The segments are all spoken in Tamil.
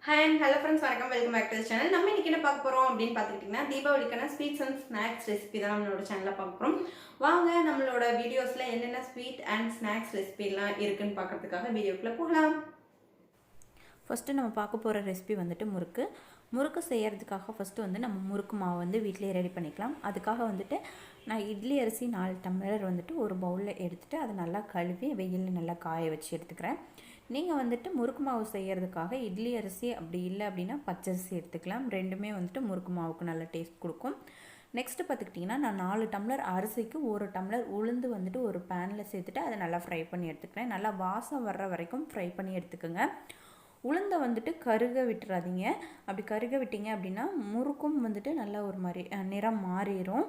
Hi and hello friends, welcome back to the channel. நம்ம இன்னைக்கு என்ன பார்க்க போறோம் அப்படின்னு பார்த்துக்கிட்டிங்கன்னா தீபாவளிக்கான ஸ்வீட்ஸ் அண்ட் ஸ்நாக்ஸ் ரெசிபி தான் நம்மளோட சேனலில் பார்க்க போகிறோம். வாங்க நம்மளோட வீடியோஸில் என்னென்ன ஸ்வீட் அண்ட் ஸ்நாக்ஸ் ரெசிபிலாம் இருக்குன்னு பார்க்கறதுக்காக வீடியோக்குள்ளே போகலாம். ஃபஸ்ட்டு நம்ம பார்க்க போகிற ரெசிபி வந்துட்டு முறுக்கு செய்கிறதுக்காக ஃபஸ்ட்டு வந்து நம்ம முறுக்கு மாவு வந்து வீட்டிலேயே ரெடி பண்ணிக்கலாம். அதுக்காக வந்துட்டு நான் இட்லி அரிசி 4 டம்ளர் வந்துட்டு ஒரு பவுலில் எடுத்துகிட்டு அதை நல்லா கழுவி வெயிலில் நல்லா காய வச்சு எடுத்துக்கிறேன். நீங்கள் வந்துட்டு முறுக்கு மாவு செய்கிறதுக்காக இட்லி அரிசி அப்படி இல்லை அப்படின்னா பச்சரிசி எடுத்துக்கலாம். ரெண்டுமே வந்துட்டு முறுக்கு மாவுக்கு நல்ல டேஸ்ட் கொடுக்கும். நெக்ஸ்ட்டு பார்த்துக்கிட்டிங்கன்னா நான் 4 டம்ளர் அரிசிக்கு 1 டம்ளர் உளுந்து வந்துட்டு ஒரு பேனில் சேர்த்துட்டு அதை நல்லா ஃப்ரை பண்ணி எடுத்துக்கிறேன். நல்லா வாசம் வர்ற வரைக்கும் ஃப்ரை பண்ணி எடுத்துக்கோங்க. உளுந்தை வந்துட்டு கருக விட்டுறாதீங்க. அப்படி கருக விட்டீங்க அப்படின்னா முறுக்கும் வந்துட்டு நல்லா ஒரு மாதிரி நிறம் மாறிடும்.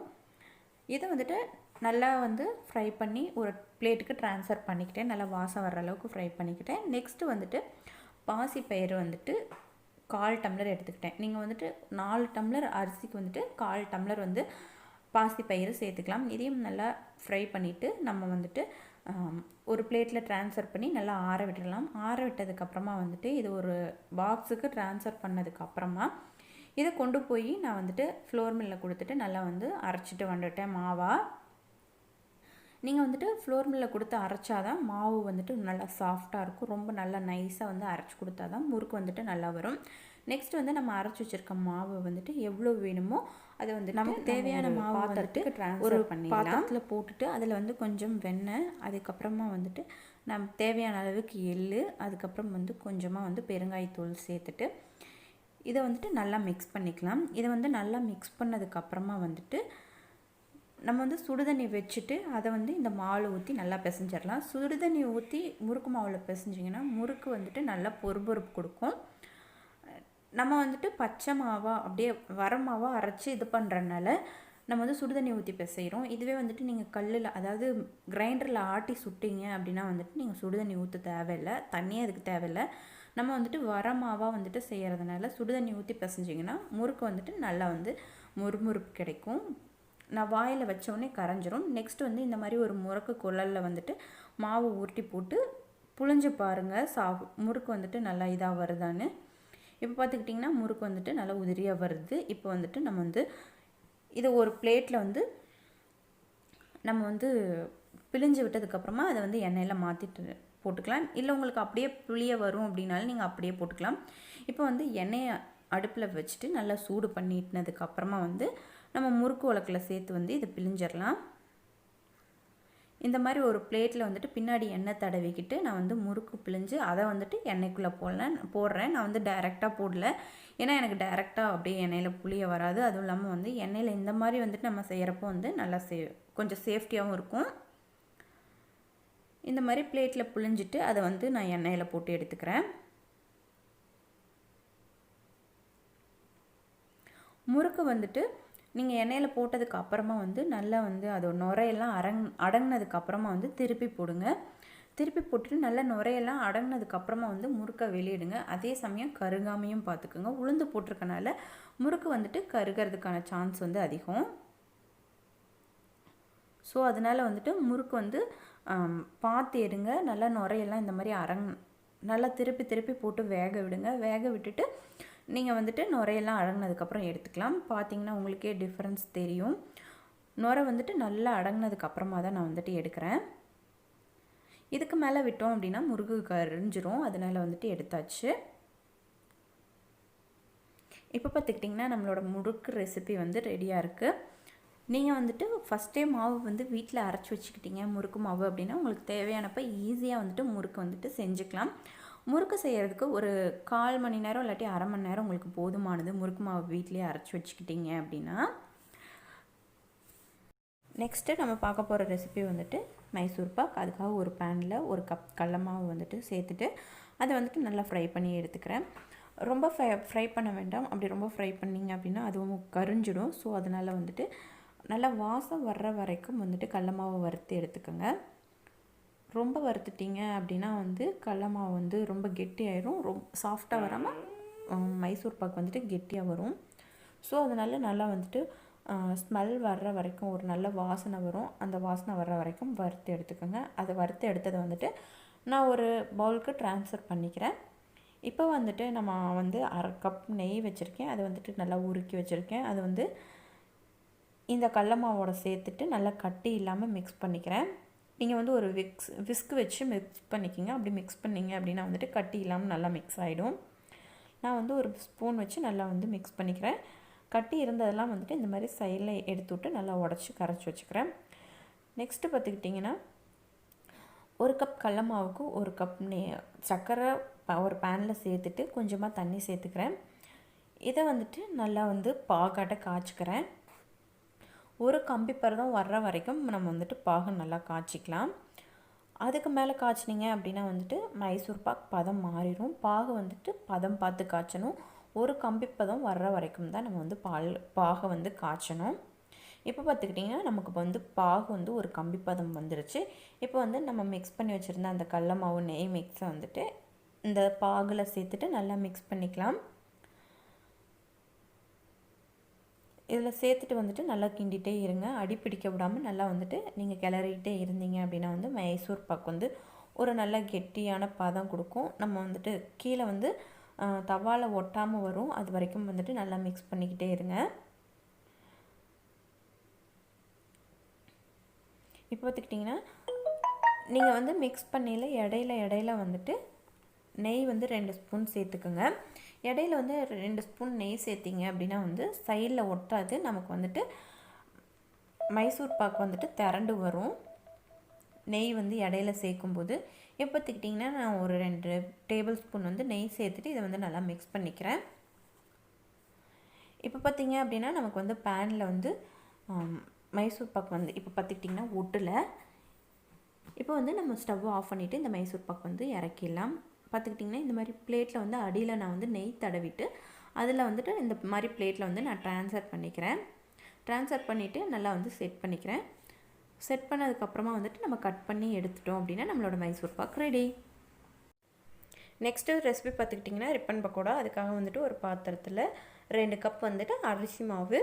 இதை வந்துட்டு நல்லா வந்து ஃப்ரை பண்ணி ஒரு பிளேட்டுக்கு ட்ரான்ஸ்ஃபர் பண்ணிக்கிட்டேன். நல்லா வாசம் வர்ற அளவுக்கு ஃப்ரை பண்ணிக்கிட்டேன். நெக்ஸ்ட்டு வந்துட்டு பாசிப்பயிறு வந்துட்டு 1/4 டம்ளர் எடுத்துக்கிட்டேன். நீங்கள் வந்துட்டு 4 டம்ளர் அரிசிக்கு வந்துட்டு 1/4 டம்ளர் வந்து பாசிப்பயிறு சேர்த்துக்கலாம். இதையும் நல்லா ஃப்ரை பண்ணிவிட்டு நம்ம வந்துட்டு ஒரு பிளேட்டில் ட்ரான்ஸ்ஃபர் பண்ணி நல்லா ஆற விட்டுடலாம். ஆற விட்டதுக்கப்புறமா வந்துட்டு இது ஒரு பாக்ஸுக்கு ட்ரான்ஸ்ஃபர் பண்ணதுக்கப்புறமா இதை கொண்டு போய் நான் வந்துட்டு ஃப்ளோர் மில்லில் கொடுத்துட்டு நல்லா வந்து அரைச்சிட்டு வந்துட்டேன் மாவா. நீங்கள் வந்துட்டு ஃப்ளோர் மில்லில் கொடுத்து அரைச்சாதான் மாவு வந்துட்டு நல்லா சாஃப்டாக இருக்கும். ரொம்ப நல்லா நைஸாக வந்து அரைச்சி கொடுத்தா தான் முறுக்கு வந்துட்டு நல்லா வரும். நெக்ஸ்ட் வந்து நம்ம அரைச்சி வச்சுருக்க மாவு வந்துட்டு எவ்வளோ வேணுமோ அதை வந்து நமக்கு தேவையான மாவு வந்துட்டு ஒரு பாத்திரத்தில் போட்டுட்டு அதில் வந்து கொஞ்சம் வெண்ணெய், அதுக்கப்புறமா வந்துட்டு நம்ம தேவையான அளவுக்கு எள்ளு, அதுக்கப்புறம் வந்து கொஞ்சமாக வந்து பெருங்காயத்தூள் சேர்த்துட்டு இதை வந்துட்டு நல்லா மிக்ஸ் பண்ணிக்கலாம். இதை வந்து நல்லா மிக்ஸ் பண்ணதுக்கப்புறமா வந்துட்டு நம்ம வந்து சுடுதண்ணி வச்சுட்டு அதை வந்து இந்த மாவில் ஊற்றி நல்லா பிசைஞ்சிடலாம். சுடுதண்ணி ஊற்றி முறுக்கு மாவில் பிசைஞ்சிங்கன்னா முறுக்கு வந்துட்டு நல்லா பொறுபொறுப்பு கொடுக்கும். நம்ம வந்துட்டு பச்சை மாவாக அப்படியே வர மாவாக அரைச்சி இது பண்ணுறதுனால நம்ம வந்து சுடுதண்ணி ஊற்றி பிசைகிறோம். இதுவே வந்துட்டு நீங்கள் கல்லில் அதாவது கிரைண்டரில் ஆட்டி சுட்டிங்க அப்படின்னா வந்துட்டு நீங்கள் சுடுதண்ணி ஊற்ற தேவையில்லை, தண்ணியே அதுக்கு தேவையில்லை. நம்ம வந்துட்டு வர மாவாக வந்துட்டு செய்கிறதுனால சுடுதண்ணி ஊற்றி பிசைஞ்சிங்கன்னா முறுக்கு வந்துட்டு நல்லா வந்து முறுமுறுப்பு கிடைக்கும். நான் வாயில் வச்சோடனே கரைஞ்சிரும். நெக்ஸ்ட் வந்து இந்த மாதிரி ஒரு முறுக்கு குழலில் வந்துட்டு மாவு உருட்டி போட்டு புழிஞ்சு பாருங்கள் முறுக்கு வந்துட்டு நல்லா இதாக வருதான்னு. இப்போ பார்த்துக்கிட்டிங்கன்னா முறுக்கு வந்துட்டு நல்லா உதிரியாக வருது. இப்போ வந்துட்டு நம்ம வந்து இதை ஒரு பிளேட்டில் வந்து நம்ம வந்து பிழிஞ்சு விட்டதுக்கப்புறமா அதை வந்து எண்ணெயில் மாற்றிட்டு போட்டுக்கலாம். இல்லை உங்களுக்கு அப்படியே புளிய வரும் அப்படின்னாலும் நீங்கள் அப்படியே போட்டுக்கலாம். இப்போ வந்து எண்ணெயை அடுப்பில் வச்சுட்டு நல்லா சூடு பண்ணிட்டுனதுக்கப்புறமா வந்து நம்ம முறுக்கு உலக்கில் சேர்த்து வந்து இதை பிழிஞ்சிடலாம். இந்த மாதிரி ஒரு பிளேட்டில் வந்துட்டு பின்னாடி எண்ணெய் தடவிக்கிட்டு நான் வந்து முறுக்கு பிழிஞ்சு அதை வந்துட்டு எண்ணெய்க்குள்ளே போடுறேன். நான் வந்து டைரெக்டாக போடல, ஏன்னா எனக்கு டைரெக்டாக அப்படியே எண்ணெயில் புளிய வராது. அதுவும் இல்லாமல் வந்து எண்ணெயில் இந்த மாதிரி வந்துட்டு நம்ம செய்கிறப்போ வந்து நல்லா கொஞ்சம் சேஃப்டியாகவும் இருக்கும். இந்த மாதிரி பிளேட்டில் புழிஞ்சிட்டு அதை வந்து நான் எண்ணெயில் போட்டு எடுத்துக்கிறேன். முறுக்கு வந்துட்டு நீங்கள் எண்ணெயில் போட்டதுக்கு அப்புறமா வந்து நல்லா வந்து அதோட நுரையெல்லாம் அடங்கினதுக்கப்புறமா வந்து திருப்பி போடுங்க. திருப்பி போட்டுட்டு நல்லா நுரையெல்லாம் அடங்கினதுக்கப்புறமா வந்து முறுக்கை வெளியிடுங்க. அதே சமயம் கருகாமையும் பார்த்துக்குங்க. உளுந்து போட்டிருக்கனால முறுக்கு வந்துட்டு கருகிறதுக்கான சான்ஸ் வந்து அதிகம். ஸோ அதனால் வந்துட்டு முறுக்கு வந்து பார்த்து எடுங்க. நல்லா நுரையெல்லாம் இந்த மாதிரி நல்லா திருப்பி போட்டு வேக விடுங்க. வேக விட்டுட்டு நீங்கள் வந்துட்டு நுரையெல்லாம் அடங்கினதுக்கப்புறம் எடுத்துக்கலாம். பார்த்தீங்கன்னா உங்களுக்கே டிஃப்ரென்ஸ் தெரியும். நுரை வந்துட்டு நல்லா அடங்கினதுக்கப்புறமா தான் நான் வந்துட்டு எடுக்கிறேன். இதுக்கு மேலே விட்டோம் அப்படின்னா முறுக்கு கரிஞ்சிரும். அதனால் வந்துட்டு எடுத்தாச்சு. இப்போ பார்த்துக்கிட்டிங்கன்னா நம்மளோட முறுக்கு ரெசிபி வந்து ரெடியாக இருக்குது. நீங்கள் வந்துட்டு ஃபஸ்ட்டே மாவு வந்து வீட்டில் அரைச்சி வச்சுக்கிட்டீங்க முறுக்கு மாவு அப்படின்னா உங்களுக்கு தேவையானப்போ ஈஸியாக வந்துட்டு முறுக்கு வந்துட்டு செஞ்சுக்கலாம். முறுக்கு செய்கிறதுக்கு ஒரு 1/4 மணி நேரம் இல்லாட்டி அரை மணி நேரம் உங்களுக்கு போதுமானது. முறுக்கு மாவு வீட்டிலேயே அரைச்சி வச்சுக்கிட்டீங்க அப்படின்னா. நெக்ஸ்ட்டு நம்ம பார்க்க போகிற ரெசிபி வந்துட்டு மைசூர் பாக். அதுக்காக ஒரு பேனில் 1 கப் கடல மாவு வந்துட்டு சேர்த்துட்டு அதை வந்துட்டு நல்லா ஃப்ரை பண்ணி எடுத்துக்கிறேன். ரொம்ப ஃப்ரை பண்ண வேண்டாம். அப்படி ரொம்ப ஃப்ரை பண்ணிங்க அப்படின்னா அதுவும் கரிஞ்சிடும். ஸோ அதனால் வந்துட்டு நல்லா வாசம் வர்ற வரைக்கும் வந்துட்டு கடல மாவை வறுத்து எடுத்துக்கோங்க. ரொம்ப வறுத்துட்டிங்க அப்படின்னா வந்து கடல மாவு வந்து ரொம்ப கெட்டியாயிரும். ரொம்ப சாஃப்டாக வராமல் மைசூர் பாக் வந்துட்டு கெட்டியாக வரும். ஸோ அதனால் நல்லா வந்துட்டு ஸ்மெல் வர்ற வரைக்கும் ஒரு நல்ல வாசனை வரும். அந்த வாசனை வர்ற வரைக்கும் வறுத்து எடுத்துக்கோங்க. அதை வறுத்து எடுத்ததை வந்துட்டு நான் ஒரு பவுலுக்கு ட்ரான்ஸ்ஃபர் பண்ணிக்கிறேன். இப்போ வந்துட்டு நம்ம வந்து 1/2 கப் நெய் வச்சுருக்கேன். அது வந்துட்டு நல்லா உருக்கி வச்சுருக்கேன். அது வந்து இந்த கடல மாவோட சேர்த்துட்டு நல்லா கட்டி இல்லாமல் மிக்ஸ் பண்ணிக்கிறேன். நீங்கள் வந்து ஒரு விஸ்க் வச்சு மிக்ஸ் பண்ணிக்கிங்க. அப்படி மிக்ஸ் பண்ணிங்க அப்படின்னா வந்துட்டு கட்டி இல்லாமல் நல்லா மிக்ஸ் ஆகிடும். நான் வந்து ஒரு ஸ்பூன் வச்சு நல்லா வந்து மிக்ஸ் பண்ணிக்கிறேன். கட்டி இருந்ததெல்லாம் வந்துட்டு இந்த மாதிரி சைடில் எடுத்து விட்டு நல்லா உடச்சி கரைச்சி வச்சுக்கிறேன். நெக்ஸ்ட்டு பார்த்துக்கிட்டிங்கன்னா 1 கப் கடல மாவுக்கு 1 கப் சர்க்கரை ஒரு பேனில் சேர்த்துட்டு கொஞ்சமாக தண்ணி சேர்த்துக்கிறேன். இதை வந்துட்டு நல்லா வந்து பாகாட்ட காய்ச்சிக்கிறேன். ஒரு கம்பி பதம் வர்ற வரைக்கும் நம்ம வந்துட்டு பாகு நல்லா காய்ச்சிக்கலாம். அதுக்கு மேலே காய்ச்சினிங்க அப்படின்னா வந்துட்டு மைசூர் பாக் பதம் மாறிடும். பாகு வந்துட்டு பதம் பார்த்து காய்ச்சணும். ஒரு கம்பி பதம் வர்ற வரைக்கும் தான் நம்ம வந்து பாகை வந்து காய்ச்சணும். இப்போ பார்த்துக்கிட்டிங்கன்னா நமக்கு வந்து பாகு வந்து ஒரு கம்பி பதம் வந்துருச்சு. இப்போ வந்து நம்ம மிக்ஸ் பண்ணி வச்சுருந்த அந்த கடல மாவு நெய் மிக்ஸை வந்துட்டு இந்த பாகில் சேர்த்துட்டு நல்லா மிக்ஸ் பண்ணிக்கலாம். இதில் சேர்த்துட்டு வந்துட்டு நல்லா கிண்டிகிட்டே இருங்க. அடி பிடிக்க விடாமல் நல்லா வந்துட்டு நீங்கள் கிளறிக்கிட்டே இருந்தீங்க அப்படின்னா வந்து மைசூர் பாக்கு வந்து ஒரு நல்ல கெட்டியான பதம் கொடுக்கும். நம்ம வந்துட்டு கீழே வந்து தவாவில் ஒட்டாமல் வரும். அது வரைக்கும் வந்துட்டு நல்லா மிக்ஸ் பண்ணிக்கிட்டே இருங்க. இப்போ பார்த்துக்கிட்டிங்கன்னா நீங்கள் வந்து மிக்ஸ் பண்ணையில் இடையில வந்துட்டு நெய் வந்து 2 ஸ்பூன் சேர்த்துக்குங்க. இடையில வந்து 2 ஸ்பூன் நெய் சேர்த்திங்க அப்படின்னா வந்து சைடில் ஒட்டாது. நமக்கு வந்துட்டு மைசூர் பாக்கு வந்துட்டு திரண்டு வரும் நெய் வந்து இடையில சேர்க்கும்போது. இப்போ பார்த்துக்கிட்டிங்கன்னா நான் ஒரு 2 டேபிள் ஸ்பூன் வந்து நெய் சேர்த்துட்டு இதை வந்து நல்லா மிக்ஸ் பண்ணிக்கிறேன். இப்போ பார்த்திங்க அப்படின்னா நமக்கு வந்து பேனில் வந்து மைசூர் பாக்கு வந்து இப்போ பார்த்துக்கிட்டிங்கன்னா ஒட்டலை. இப்போ வந்து நம்ம ஸ்டவ் ஆஃப் பண்ணிவிட்டு இந்த மைசூர் பாக்கு வந்து இறக்கிடலாம். பார்த்துக்கிட்டிங்கன்னா இந்த மாதிரி பிளேட்டில் வந்து அடியில் நான் வந்து நெய் தடவிட்டு அதில் வந்துட்டு இந்த மாதிரி பிளேட்டில் வந்து நான் ட்ரான்ஸ்ஃபர் பண்ணிக்கிறேன். ட்ரான்ஸ்ஃபர் பண்ணிவிட்டு நல்லா வந்து செட் பண்ணிக்கிறேன். செட் பண்ணதுக்கப்புறமா வந்துட்டு நம்ம கட் பண்ணி எடுத்துட்டோம் அப்படின்னா நம்மளோட Mysore pak ready. Next recipe பார்த்துக்கிட்டிங்கன்னா ரிப்பன் பக்கோடா. அதுக்காக வந்துட்டு ஒரு பாத்திரத்தில் 2 கப் வந்துட்டு அரிசி மாவு,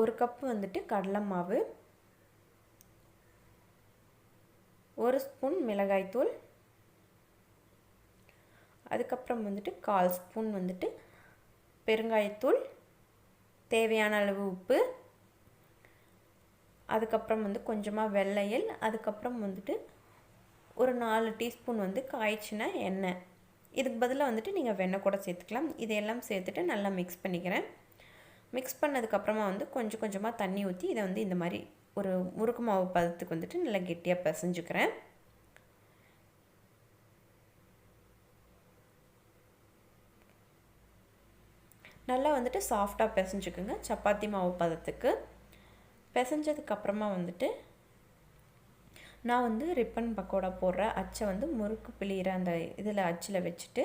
1 கப் வந்துட்டு கடலை மாவு, 1 ஸ்பூன் மிளகாய்த்தூள், அதுக்கப்புறம் வந்துட்டு 1/4 ஸ்பூன் வந்துட்டு பெருங்காயத்தூள், தேவையான அளவு உப்பு, அதுக்கப்புறம் வந்து கொஞ்சமாக வெள்ளையல், அதுக்கப்புறம் வந்துட்டு ஒரு 4 டீஸ்பூன் வந்து காய்ச்சின எண்ணெய். இதுக்கு பதிலாக வந்துட்டு நீங்கள் வெண்ணெய் கூட சேர்த்துக்கலாம். இதையெல்லாம் சேர்த்துட்டு நல்லா மிக்ஸ் பண்ணிக்கிறேன். மிக்ஸ் பண்ணதுக்கப்புறமா வந்து கொஞ்சம் கொஞ்சமாக தண்ணி ஊற்றி இதை வந்து இந்த மாதிரி ஒரு முறுக்கு மாவு பதத்துக்கு வந்துட்டு நல்லா கெட்டியாக பிசைஞ்சுக்கிறேன். நல்லா வந்துட்டு சாஃப்டாக பிசைஞ்சுக்குங்க சப்பாத்தி மாவு பதத்துக்கு. பிசைஞ்சதுக்கப்புறமா வந்துட்டு நான் வந்து ரிப்பன் பக்கோடா போடுற அச்சை வந்து முறுக்கு பிழிகிற அந்த இதில் அச்சில் வச்சுட்டு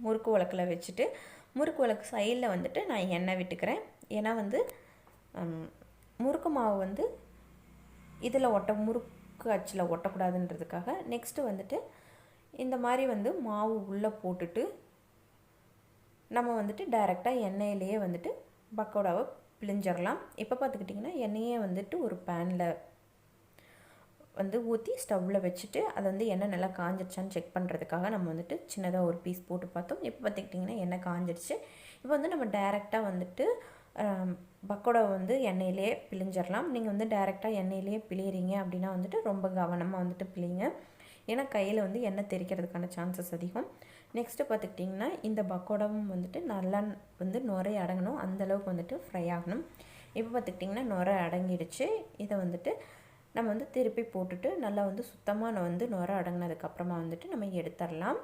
முறுக்கு உலக்கில் வச்சுட்டு முறுக்கு உலக்கு சைடில் வந்துட்டு நான் எண்ணெய் விட்டுக்கிறேன். ஏன்னா வந்து முறுக்கு மாவு வந்து இதில் முறுக்கு அச்சில் ஒட்டக்கூடாதுன்றதுக்காக. நெக்ஸ்ட்டு வந்துட்டு இந்த மாதிரி வந்து மாவு உள்ளே போட்டுட்டு நம்ம வந்துட்டு டைரெக்டாக எண்ணெயிலேயே வந்துட்டு பக்கோடாவை பிழிஞ்சிடலாம். இப்போ பார்த்துக்கிட்டிங்கன்னா எண்ணெயே வந்துட்டு ஒரு பேனில் வந்து ஊற்றி ஸ்டவ்வில் வச்சுட்டு அதை வந்து எண்ணெய் நல்லா காஞ்சிடுச்சான்னு செக் பண்ணுறதுக்காக நம்ம வந்துட்டு சின்னதாக ஒரு பீஸ் போட்டு பார்த்தோம். இப்போ பார்த்துக்கிட்டிங்கன்னா எண்ணெய் காஞ்சிடுச்சு. இப்போ வந்து நம்ம டைரெக்டாக வந்துட்டு பக்கோடா வந்து எண்ணெயிலே பிழிஞ்சிடலாம். நீங்கள் வந்து டைரெக்டாக எண்ணெயிலே பிழிகிறீங்க அப்படின்னா வந்துட்டு ரொம்ப கவனமாக வந்துட்டு பிழிங்க. ஏன்னா கையில் வந்து எண்ணெய் தெறிக்கிறதுக்கான சான்சஸ் அதிகம். நெக்ஸ்ட்டு பார்த்துக்கிட்டிங்கன்னா இந்த பக்கோடாவும் வந்துட்டு நல்லா வந்து நுரை அடங்கணும், அந்தளவுக்கு வந்துட்டு ஃப்ரை ஆகணும். இப்போ பார்த்துக்கிட்டிங்கன்னா நுரை அடங்கிடுச்சு. இதை வந்துட்டு நம்ம வந்து திருப்பி போட்டுட்டு நல்லா வந்து சுத்தமாக வந்து நுரை அடங்கினதுக்கப்புறமா வந்துட்டு நம்ம எடுத்துடலாம்.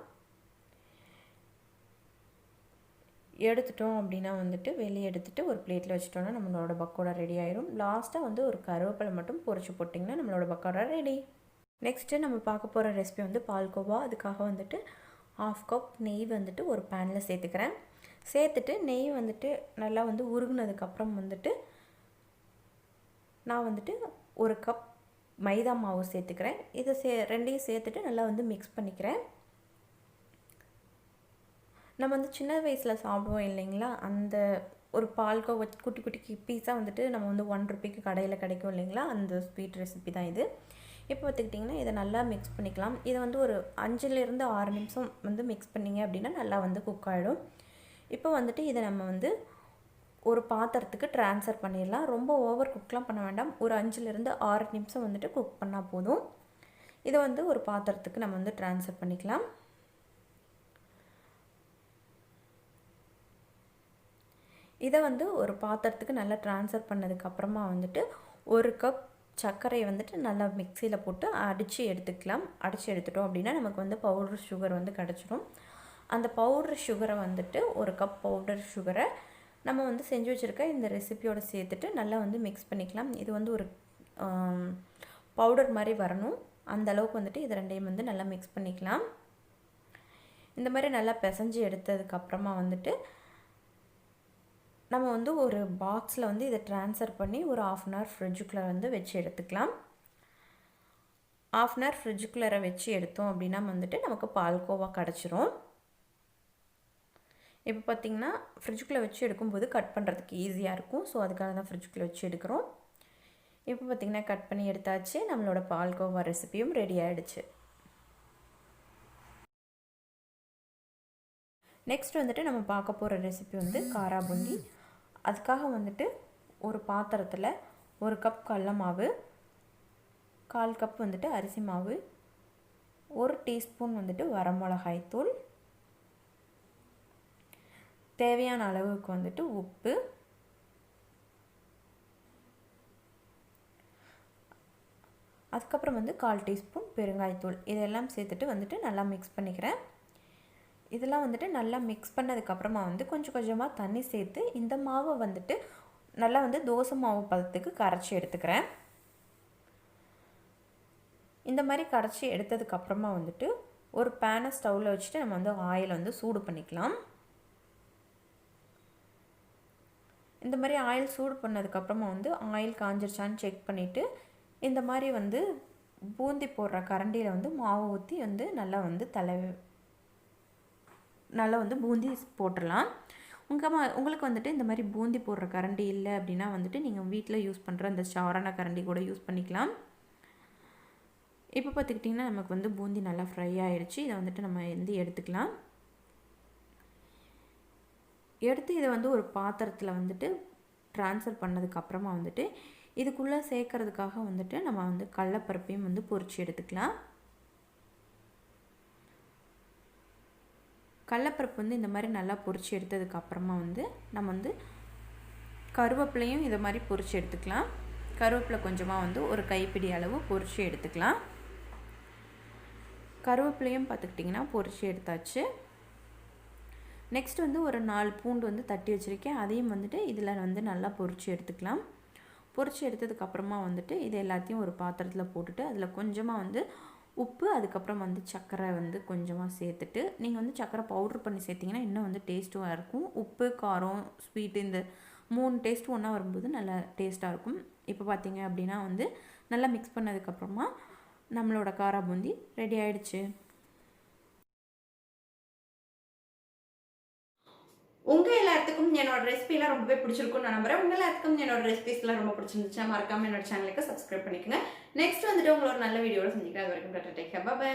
எடுத்துட்டோம் அப்படின்னா வந்துட்டு வெளியே எடுத்துகிட்டு ஒரு பிளேட்டில் வச்சுட்டோன்னா நம்மளோட பக்கோடா ரெடி ஆயிடும். லாஸ்ட்டாக வந்து ஒரு கருவேப்பிலை மட்டும் பொரிச்சு போட்டிங்கன்னா நம்மளோட பக்கோடா ரெடி. நெக்ஸ்ட்டு நம்ம பார்க்க போகிற ரெசிபி வந்து பால்கோவா. அதுக்காக வந்துட்டு 1/2 கப் நெய் வந்துட்டு ஒரு பேனில் சேர்த்துக்கிறேன். சேர்த்துட்டு நெய் வந்துட்டு நல்லா வந்து உருகுனதுக்கப்புறம் வந்துட்டு நான் வந்துட்டு 1 கப் மைதா மாவு சேர்த்துக்கிறேன். இதை ரெண்டையும் சேர்த்துட்டு நல்லா வந்து மிக்ஸ் பண்ணிக்கிறேன். நம்ம வந்து சின்ன வயசில் சாப்பிடுவோம் இல்லைங்களா, அந்த ஒரு பால்கோவா குட்டி குட்டி பீஸாக வந்துட்டு நம்ம வந்து 1 ரூபாய்க்கு கடையில் கிடைக்கும் இல்லைங்களா, அந்த ஸ்வீட் ரெசிபி தான் இது. இப்போ பார்த்துக்கிட்டிங்கன்னா இதை நல்லா மிக்ஸ் பண்ணிக்கலாம். இதை வந்து ஒரு 5லேருந்து 6 நிமிஷம் வந்து மிக்ஸ் பண்ணிங்க அப்படின்னா நல்லா வந்து குக் ஆகிடும். இப்போ வந்துட்டு இதை நம்ம வந்து ஒரு பாத்திரத்துக்கு ட்ரான்ஸ்ஃபர் பண்ணிடலாம். ரொம்ப ஓவர் குக்லாம் பண்ண வேண்டாம். ஒரு 5லேருந்து 6 நிமிஷம் வந்துட்டு குக் பண்ணால் போதும். இதை வந்து ஒரு பாத்திரத்துக்கு நம்ம வந்து ட்ரான்ஸ்ஃபர் பண்ணிக்கலாம். இதை வந்து ஒரு பாத்திரத்துக்கு நல்லா ட்ரான்ஸ்ஃபர் பண்ணதுக்கப்புறமா வந்துட்டு 1 கப் சர்க்கரையை வந்துட்டு நல்லா மிக்சியில் போட்டு அடித்து எடுத்துக்கலாம். அடித்து எடுத்துட்டோம் அப்படின்னா நமக்கு வந்து பவுடர் சுகர் வந்து கிடச்சிடும். அந்த பவுடர் சுகரை வந்துட்டு 1 கப் பவுடர் சுகரை நம்ம வந்து செஞ்சு வச்சுருக்க இந்த ரெசிபியோடு சேர்த்துட்டு நல்லா வந்து மிக்ஸ் பண்ணிக்கலாம். இது வந்து ஒரு பவுடர் மாதிரி வரணும். அந்த அளவுக்கு வந்துட்டு இது ரெண்டையும் வந்து நல்லா மிக்ஸ் பண்ணிக்கலாம். இந்த மாதிரி நல்லா பிசைஞ்சு எடுத்ததுக்கப்புறமா வந்துட்டு நம்ம வந்து ஒரு பாக்ஸில் வந்து இதை ட்ரான்ஸ்ஃபர் பண்ணி ஒரு 1/2 அன் ஹவர் ஃப்ரிட்ஜுக்குள்ளே வந்து வச்சு எடுத்துக்கலாம். 1/2 அன் ஹவர் ஃப்ரிட்ஜுக்குள்ளே வச்சு எடுத்தோம் அப்படின்னா வந்துட்டு நமக்கு பால்கோவா கிடச்சிரும். இப்போ பார்த்திங்கன்னா ஃப்ரிட்ஜுக்குள்ளே வச்சு எடுக்கும்போது கட் பண்ணுறதுக்கு ஈஸியாக இருக்கும். ஸோ அதுக்காக தான் ஃப்ரிட்ஜுக்குள்ளே வச்சு எடுக்கிறோம். இப்போ பார்த்திங்கன்னா கட் பண்ணி எடுத்தாச்சு. நம்மளோட பால்கோவா ரெசிபியும் ரெடி ஆகிடுச்சு. நெக்ஸ்ட் வந்துட்டு நம்ம பார்க்க போகிற ரெசிபி வந்து காரா பூந்தி. அதுக்காக வந்துட்டு ஒரு பாத்திரத்தில் 1 கப் கடல மாவு, 1/4 கப் வந்துட்டு அரிசி மாவு, 1 டீஸ்பூன் வந்துட்டு வரமிளகாய் தூள், தேவையான அளவுக்கு வந்துட்டு உப்பு, அதுக்கப்புறம் வந்து 1/4 டீஸ்பூன் பெருங்காயத்தூள் இதெல்லாம் சேர்த்துட்டு வந்துட்டு நல்லா மிக்ஸ் பண்ணிக்கிறேன். இதெல்லாம் வந்துட்டு நல்லா மிக்ஸ் பண்ணதுக்கப்புறமா வந்து கொஞ்சம் கொஞ்சமாக தண்ணி சேர்த்து இந்த மாவை வந்துட்டு நல்லா வந்து தோசை மாவு பதத்துக்கு கரைச்சி எடுத்துக்கிறேன். இந்த மாதிரி கரைச்சி எடுத்ததுக்கப்புறமா வந்துட்டு ஒரு பேனை ஸ்டவ்வில் வச்சுட்டு நம்ம வந்து ஆயில் வந்து சூடு பண்ணிக்கலாம். இந்த மாதிரி ஆயில் சூடு பண்ணதுக்கப்புறமா வந்து ஆயில் காஞ்சிருச்சான்னு செக் பண்ணிவிட்டு இந்த மாதிரி வந்து பூந்தி போடுற கரண்டியில் வந்து மாவு ஊற்றி வந்து நல்லா வந்து பூந்தி போட்டுடலாம். உங்களுக்கு வந்துட்டு இந்த மாதிரி பூந்தி போடுற கரண்டி இல்லை அப்படின்னா வந்துட்டு நீங்கள் வீட்டில் யூஸ் பண்ணுற அந்த சாரண கரண்டி கூட யூஸ் பண்ணிக்கலாம். இப்போ பார்த்துக்கிட்டிங்கன்னா நமக்கு வந்து பூந்தி நல்லா ஃப்ரை ஆகிடுச்சு. இதை வந்துட்டு நம்ம வந்து எடுத்துக்கலாம். எடுத்து இதை வந்து ஒரு பாத்திரத்தில் வந்துட்டு ட்ரான்ஸ்ஃபர் பண்ணதுக்கப்புறமா வந்துட்டு இதுக்குள்ளே சேர்க்கறதுக்காக வந்துட்டு நம்ம வந்து கடலைப்பருப்பையும் வந்து பொரிச்சு எடுத்துக்கலாம். கடலைப்பருப்பு வந்து இந்த மாதிரி நல்லா பொரிச்சு எடுத்ததுக்கப்புறமா வந்து நம்ம வந்து கருவேப்பிலையும் இதை மாதிரி பொரிச்சு எடுத்துக்கலாம். கருவேப்பிலை கொஞ்சமாக வந்து ஒரு கைப்பிடி அளவு பொரிச்சு எடுத்துக்கலாம். கருவேப்பிலையும் பார்த்துக்கிட்டிங்கன்னா பொரிச்சு எடுத்தாச்சு. நெக்ஸ்ட் வந்து ஒரு 4 பூண்டு வந்து தட்டி வச்சுருக்கேன். அதையும் வந்துட்டு இதில் வந்து நல்லா பொரிச்சு எடுத்துக்கலாம். பொரிச்சு எடுத்ததுக்கப்புறமா வந்துட்டு இது எல்லாத்தையும் ஒரு பாத்திரத்தில் போட்டுட்டு அதில் கொஞ்சமாக வந்து உப்பு, அதுக்கப்புறம் வந்து சர்க்கரை வந்து கொஞ்சமாக சேர்த்துட்டு நீங்கள் வந்து சர்க்கரை பவுட்ரு பண்ணி சேர்த்திங்கன்னா இன்னும் வந்து டேஸ்ட்டும் இருக்கும். உப்பு, காரம், ஸ்வீட்டு இந்த 3 டேஸ்ட்டும் ஒன்றா வரும்போது நல்லா டேஸ்ட்டாக இருக்கும். இப்போ பார்த்தீங்க அப்படின்னா வந்து நல்லா மிக்ஸ் பண்ணதுக்கப்புறமா நம்மளோட காரா பூந்தி ரெடி ஆகிடுச்சு. உங்கள் எல்லாத்துக்கும் என்னோட ரெசிபிலாம் ரொம்பவே பிடிச்சிருக்கும்னு நான் நம்புறேன். உங்கள் எல்லாத்துக்கும் என்னோட ரெசிபிஸ்லாம் ரொம்ப பிடிச்சிருந்துச்சா மறக்காமல் என்னோட சேனலுக்கு சப்ஸ்கிரைப் பண்ணிக்கோங்க. நெக்ஸ்ட் வந்துட்டு உங்களோட நல்ல வீடியோட செஞ்சுக்கிறேன். அது வரைக்கும் டேக் கேர், பை.